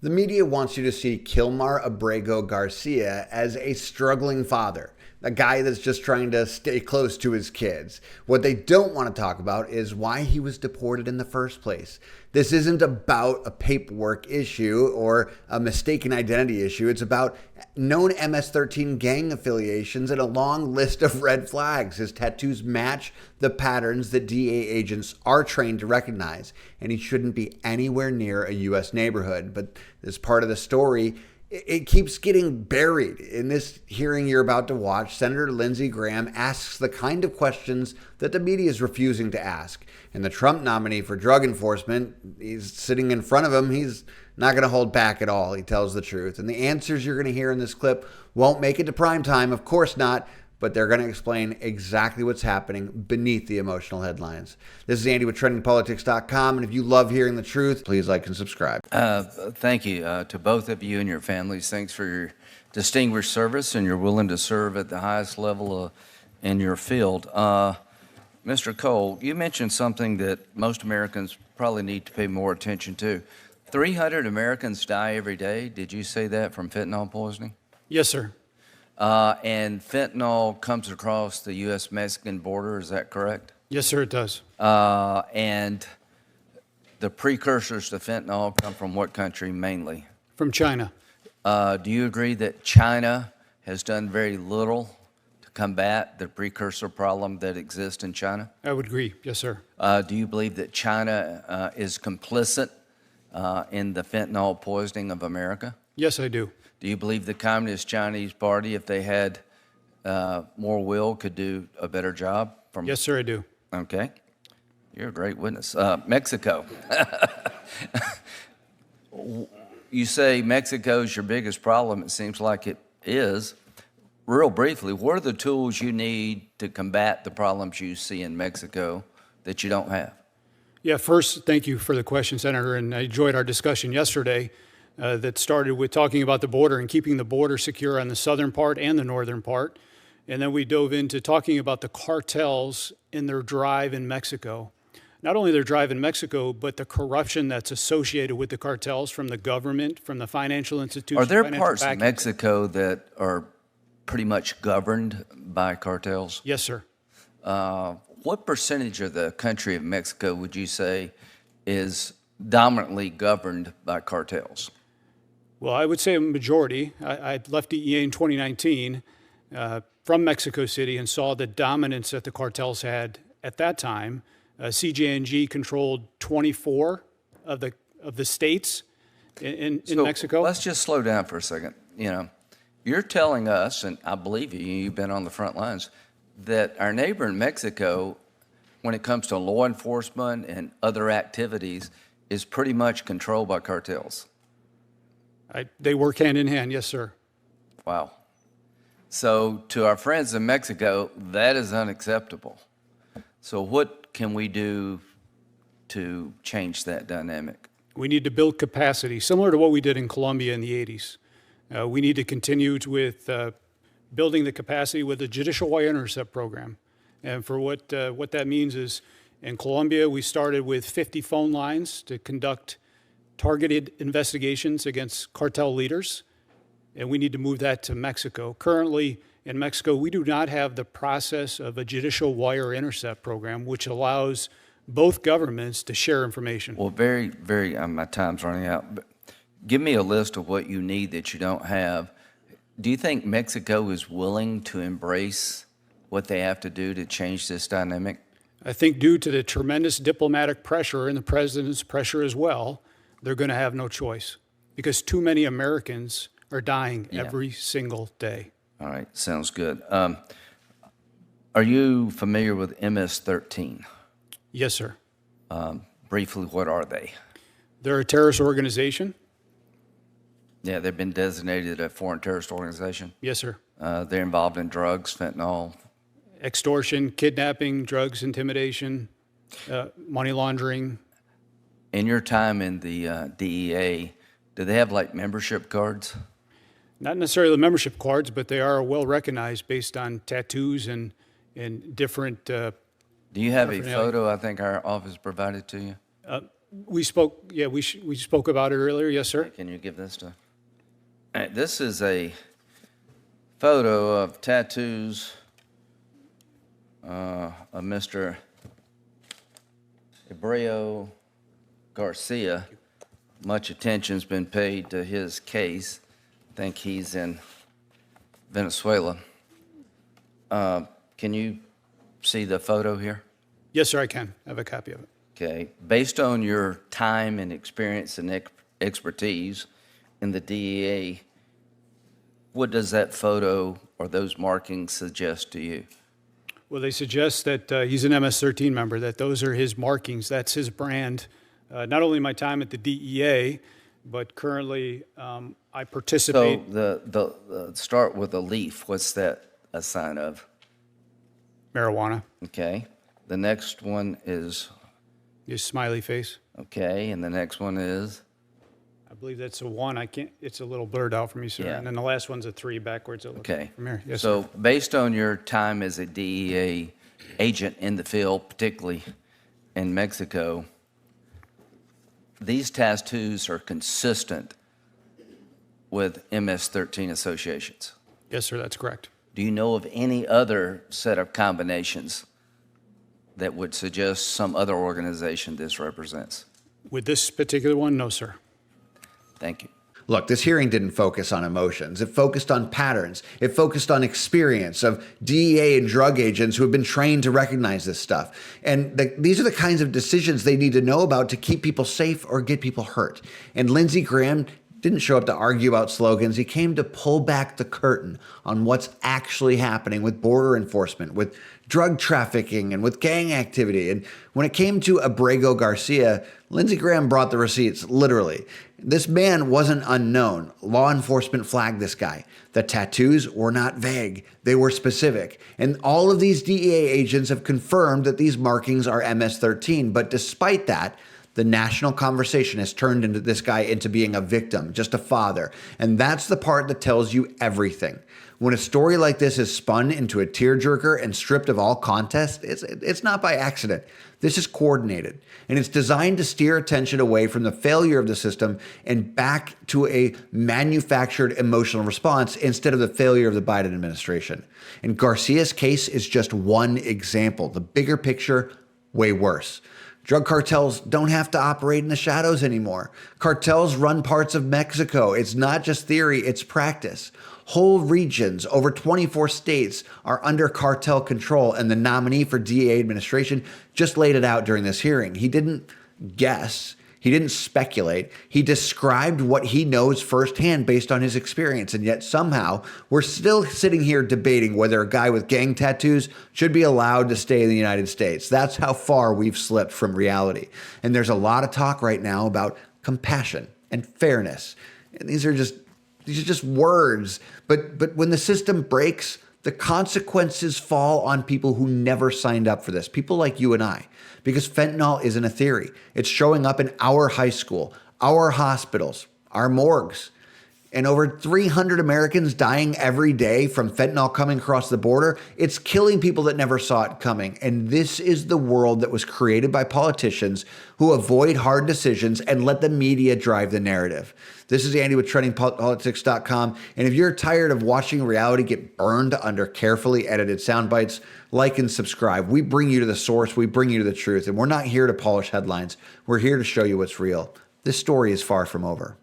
The media wants you to see Kilmar Abrego Garcia as a struggling father, a guy that's just trying to stay close to his kids. What they don't want to talk about is why he was deported in the first place. This isn't about a paperwork issue or a mistaken identity issue. It's about known MS-13 gang affiliations and a long list of red flags. His tattoos match the patterns that DEA agents are trained to recognize, and he shouldn't be anywhere near a U.S. neighborhood. But this part of the story, it keeps getting buried. In this hearing you're about to watch, Senator Lindsey Graham asks the kind of questions that the media is refusing to ask. And the Trump nominee for drug enforcement, he's sitting in front of him. He's not going to hold back at all. He tells the truth. And the answers you're going to hear in this clip won't make it to prime time, of course not, but they're going to explain exactly what's happening beneath the emotional headlines. This is Andy with TrendingPolitics.com, and if you love hearing the truth, please like and subscribe. Thank you to both of you and your families. Thanks for your distinguished service, and you're willing to serve at the highest level in your field. Mr. Cole, you mentioned something that most Americans probably need to pay more attention to. 300 Americans die every day. Did you say that from fentanyl poisoning? Yes, sir. And fentanyl comes across the U.S.-Mexican border, is that correct? Yes, sir, it does. And the precursors to fentanyl come from what country mainly? From China. Do you agree that China has done very little to combat the precursor problem that exists in China? I would agree. Yes, sir. Do you believe that China is complicit in the fentanyl poisoning of America? Yes, I do. Do you believe the Communist Chinese Party, if they had more will, could do a better job? Yes, sir, I do. Okay. You're a great witness. Mexico. You say Mexico's your biggest problem. It seems like it is. Real briefly, what are the tools you need to combat the problems you see in Mexico that you don't have? Yeah, first, thank you for the question, Senator, and I enjoyed our discussion yesterday that started with talking about the border and keeping the border secure on the southern part and the northern part. And then we dove into talking about the cartels in their drive in Mexico. Not only their drive in Mexico, but the corruption that's associated with the cartels from the government, from the financial institutions. Are there parts of Mexico that are pretty much governed by cartels? Yes, sir. What percentage of the country of Mexico would you say is dominantly governed by cartels? Well, I would say a majority. I left DEA in 2019 from Mexico City and saw the dominance that the cartels had at that time. CJNG controlled 24 of the states in Mexico. Let's just slow down for a second. You know, you're telling us, and I believe you, you've been on the front lines, that our neighbor in Mexico, when it comes to law enforcement and other activities, is pretty much controlled by cartels. They work hand in hand, yes, sir. Wow. So to our friends in Mexico, that is unacceptable. So what can we do to change that dynamic? We need to build capacity, similar to what we did in Colombia in the 80s. We need to continue with building the capacity with the judicial wire intercept program. And for what that means is, in Colombia, we started with 50 phone lines to conduct targeted investigations against cartel leaders, and we need to move that to Mexico. Currently, in Mexico, we do not have the process of a judicial wire intercept program, which allows both governments to share information. Well, my time's running out, but give me a list of what you need that you don't have. Do you think Mexico is willing to embrace what they have to do to change this dynamic? I think due to the tremendous diplomatic pressure and the president's pressure as well, they're going to have no choice because too many Americans are dying every single day. All right, sounds good. Are you familiar with MS-13? Yes, sir. Briefly, what are they? They're a terrorist organization. Yeah, they've been designated a foreign terrorist organization. Yes, sir. They're involved in drugs, fentanyl. Extortion, kidnapping, drugs, intimidation, money laundering. In your time in the DEA, do they have like membership cards? Not necessarily the membership cards, but they are well recognized based on tattoos and different. Do you have a photo I think our office provided to you? We spoke, yeah, we spoke about it earlier. Yes, sir. Can you give this to? All right, this is a photo of tattoos of Mr. Abrego Garcia. Much attention's been paid to his case. I think he's in Venezuela. Can you see the photo here? Yes, sir, I can. I have a copy of it. Okay. Based on your time and experience and expertise in the DEA, what does that photo or those markings suggest to you? Well, they suggest that he's an MS-13 member, that those are his markings. That's his brand. Not only my time at the DEA, but currently I participate. So the start with a leaf. What's that a sign of? Marijuana. Okay. The next one is, His smiley face. okay, and the next one is? I believe that's a 1. I can't. It's a little blurred out for me, sir. Yeah. And then the last one's a 3 backwards. It looks Okay. like from here. Yes, So sir. based on your time as a DEA agent in the field, particularly in Mexico, these tattoos are consistent with MS-13 associations. Yes, sir. That's correct. Do you know of any other set of combinations that would suggest some other organization this represents? With this particular one, no, sir. Thank you. Look, this hearing didn't focus on emotions. It focused on patterns. It focused on experience of DEA and drug agents who have been trained to recognize this stuff. And these are the kinds of decisions they need to know about to keep people safe or get people hurt. And Lindsey Graham didn't show up to argue about slogans. He came to pull back the curtain on what's actually happening with border enforcement, with drug trafficking, and with gang activity. And when it came to Abrego Garcia, Lindsey Graham brought the receipts, literally. This man wasn't unknown. Law enforcement flagged this guy. The tattoos were not vague. They were specific. And all of these DEA agents have confirmed that these markings are MS-13. But despite that, the national conversation has turned into this guy into being a victim, just a father. And that's the part that tells you everything. When a story like this is spun into a tearjerker and stripped of all context, it's not by accident. This is coordinated, and it's designed to steer attention away from the failure of the system and back to a manufactured emotional response instead of the failure of the Biden administration. And Garcia's case is just one example. The bigger picture, way worse. Drug cartels don't have to operate in the shadows anymore. Cartels run parts of Mexico. It's not just theory, it's practice. Whole regions, over 24 states, are under cartel control, and the nominee for DEA administration just laid it out during this hearing. He didn't guess. He didn't speculate. He described what he knows firsthand based on his experience, and yet somehow we're still sitting here debating whether a guy with gang tattoos should be allowed to stay in the United States. That's how far we've slipped from reality. And there's a lot of talk right now about compassion and fairness. And these are just words. But when the system breaks, the consequences fall on people who never signed up for this, people like you and I, because fentanyl isn't a theory. It's showing up in our high school, our hospitals, our morgues. And over 300 Americans dying every day from fentanyl coming across the border. It's killing people that never saw it coming. And this is the world that was created by politicians who avoid hard decisions and let the media drive the narrative. This is Andy with TrendingPolitics.com. And if you're tired of watching reality get burned under carefully edited sound bites, like and subscribe. We bring you to the source. We bring you to the truth. And we're not here to polish headlines. We're here to show you what's real. This story is far from over.